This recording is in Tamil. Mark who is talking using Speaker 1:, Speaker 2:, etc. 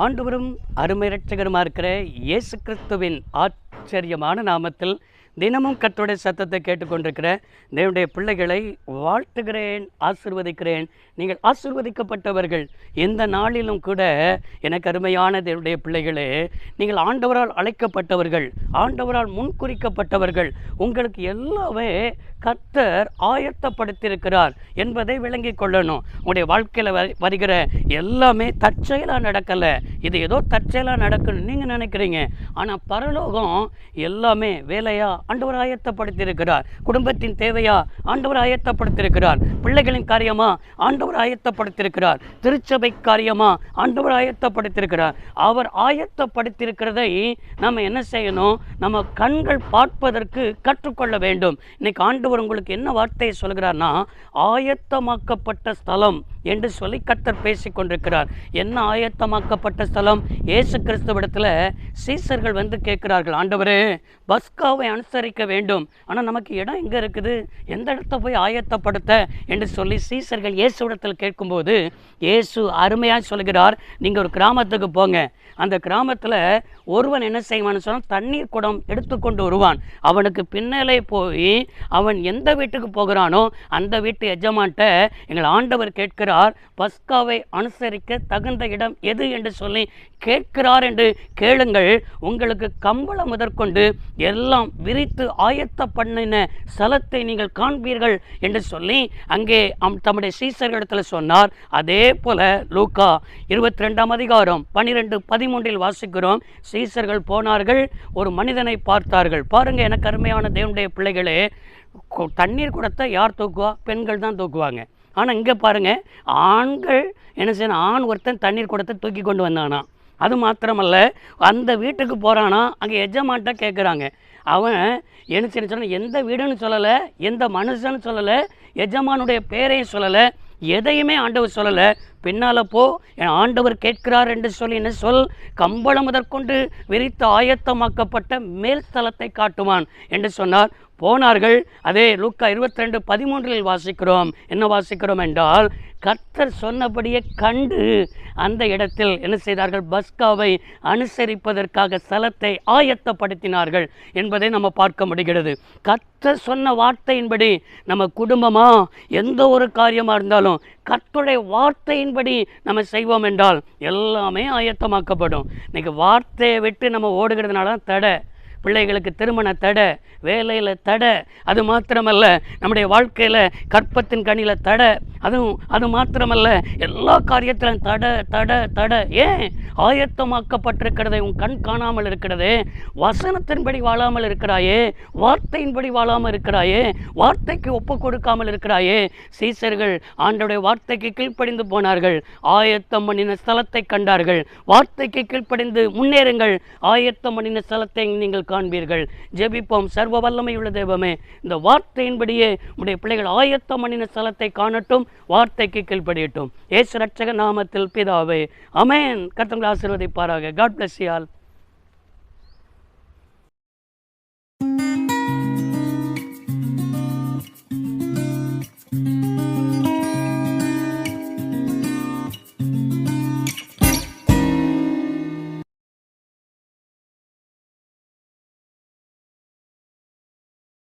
Speaker 1: ஆண்டவரும் அருமை இரட்சகருமா இருக்கிற இயேசு கிறிஸ்துவின் ஆச்சரியமான நாமத்தில் தினமும் கர்த்தருடைய சத்தத்தை கேட்டுக்கொண்டிருக்கிற தேவனுடைய பிள்ளைகளை வாழ்த்துகிறேன், ஆசீர்வதிக்கிறேன். நீங்கள் ஆசீர்வதிக்கப்பட்டவர்கள். எந்த நாளிலும் கூட எனக்கு அருமையான தேவனுடைய பிள்ளைகளே, நீங்கள் ஆண்டவரால் அழைக்கப்பட்டவர்கள், ஆண்டவரால் முன்குறிக்கப்பட்டவர்கள். உங்களுக்கு எல்லாமே கர்த்தர் ஆயத்தப்படுத்தியிருக்கிறார் என்பதை விளங்கி கொள்ளணும். உங்களுடைய வாழ்க்கையில் வருகிற எல்லாமே தற்செயலாக நடக்கலை. இது ஏதோ தற்செயலாக நடக்கணும் நீங்கள் நினைக்கிறீங்க. ஆனால் பரலோகம் எல்லாமே வேலையா ஆண்டவர் ஆயத்தப்படுத்தியிருக்கிறார். குடும்பத்தின் தேவையா ஆண்டவர் ஆயத்தப்படுத்தியிருக்கிறார். பிள்ளைகளின் காரியமா ஆண்டவர் ஆயத்தப்படுத்தியிருக்கிறார். திருச்சபை காரியமா ஆண்டவர் ஆயத்தப்படுத்தியிருக்கிறார். அவர் ஆயத்தப்படுத்தியிருக்கிறதை நம்ம என்ன செய்யணும்? நம்ம கண்கள் பார்ப்பதற்கு கற்றுக்கொள்ள வேண்டும். இன்னைக்கு ஆண்டவர் உங்களுக்கு என்ன வார்த்தையை சொல்கிறார்னா, ஆயத்தமாக்கப்பட்ட ஸ்தலம் என்று சொல்லி கர்த்தர் பேசிக் கொண்டிருக்கிறார். என்ன ஆயத்தமாக்கப்பட்ட ஸ்தலம்? இயேசு கிறிஸ்துவிடத்தில் சீசர்கள் வந்து கேட்கிறார்கள், ஆண்டவரே பஸ்காவை அனுசரிக்க வேண்டும், ஆனால் நமக்கு இடம் எங்கே இருக்குது, எந்த இடத்த போய் ஆயத்தப்படுத்த என்று சொல்லி சீசர்கள் இயேசுவிடத்தில் கேட்கும்போது இயேசு அருமையாக சொல்கிறார், நீங்கள் ஒரு கிராமத்துக்கு போங்க. அந்த கிராமத்தில் ஒருவன் என்ன செய்வான்னு சொன்னால் தண்ணீர் குடம் எடுத்துக்கொண்டு வருவான். அவனுக்கு பின்னாலே போய் அவன் எந்த வீட்டுக்கு போகிறானோ அந்த வீட்டு எஜமான்ட்ட எங்கள் ஆண்டவர் கேட்கிறார், பஸ்காவை அனுசரிக்க தகுந்த இடம் எது என்று சொல்லி கேட்கிறார் என்று கேளுங்கள். உங்களுக்கு கம்பளம் முதற்கொண்டு எல்லாம் விரித்து ஆயத்த பண்ணின ஸ்தலத்தை நீங்கள் காண்பீர்கள் என்று சொல்லி அங்கே தம்முடைய சீசர்களிடத்தில் சொன்னார். அதே போல லூக்கா 22 அதிகாரம் 12-13 வாசிக்கிறோம். சீசர்கள் போனார்கள், ஒரு மனிதனை பார்த்தார்கள். பாருங்க எனக்கு அருமையான தேவனுடைய பிள்ளைகளே, தண்ணீர் குடத்தை யார் தூக்குவா? பெண்கள் தான் தூக்குவாங்க. ஆனால் இங்கே பாருங்கள், ஆண்கள் என்ன செய்யணும்? ஆண் ஒருத்தன் தண்ணீர் குடத்தை தூக்கி கொண்டு வந்தானா. அது மாத்திரமல்ல, அந்த வீட்டுக்கு போகிறானா, அங்கே எஜமான்ட்ட கேட்குறாங்க. அவன் என்ன செய்ய சொன்னால் எந்த வீடுன்னு சொல்லலை, எந்த மனுஷன்னு சொல்லலை, எஜமானுடைய பேரையும் சொல்லலை, எதையுமே ஆண்டவர் சொல்லலை. பின்னால் போ, என் ஆண்டவர் கேட்கிறார் என்று சொல்லி என்ன சொல்? கம்பளம் முதற்கொண்டு விரித்து ஆயத்தமாக்கப்பட்ட மேல் ஸ்தலத்தை காட்டுவான் என்று சொன்னார். போனார்கள். அதே லூக்கா 22:13 வாசிக்கிறோம். என்ன வாசிக்கிறோம் என்றால், கர்த்தர் சொன்னபடியே கண்டு அந்த இடத்தில் என்ன செய்தார்கள்? பஸ்காவை அனுசரிப்பதற்காக ஸ்தலத்தை ஆயத்தப்படுத்தினார்கள் என்பதை நம்ம பார்க்க முடிகிறது. கர்த்தர் சொன்ன வார்த்தையின்படி நம்ம குடும்பமா எந்த ஒரு காரியமாக இருந்தாலும் கர்த்தருடைய வார்த்தையின்படி நம்ம செய்வோம் என்றால் எல்லாமே ஆயத்தமாக்கப்படும். இன்னைக்கு வார்த்தையை விட்டு நம்ம ஓடுகிறதுனால தான் தடை. பிள்ளைகளுக்கு திருமண தடை, வேலையில் தடை, அது மாத்திரமல்ல நம்முடைய வாழ்க்கையில் கற்பத்தின் கனியில் தடை, அது மாத்திரமல்ல எல்லா காரியத்திலும் தடை தடை தடை. ஏன்? ஆயத்தமாக்கப்பட்டிருக்கிறதை உன் கண் காணாமல் இருக்கிறதே. வசனத்தின்படி வாழாமல் இருக்கிறாயே, வார்த்தையின்படி வாழாமல் இருக்கிறாயே, வார்த்தைக்கு ஒப்பு கொடுக்காமல் இருக்கிறாயே. சீசர்கள் ஆண்டவருடைய வார்த்தைக்கு கீழ்ப்படிந்து போனார்கள், ஆயத்தம் பண்ணின ஸ்தலத்தை கண்டார்கள். வார்த்தைக்கு கீழ்ப்படிந்து முன்னேறுங்கள், ஆயத்தம் பண்ணின ஸ்தலத்தை நீங்கள் காண்பீர்கள். ஜெபிப்போம். சர்வ வல்லமையுள்ள தேவமே, இந்த வார்த்தையின்படியே உடைய பிள்ளைகள் ஆயத்தம் பண்ணின ஸ்தலத்தை காணட்டும், வார்த்தைக்கு கீழ்ப்படியட்டும். இயேசு ரட்சக நாமத்தில் பிதாவே, ஆமென். கர்த்தர் ஆசீர்வதிப்பாராக. God bless you all.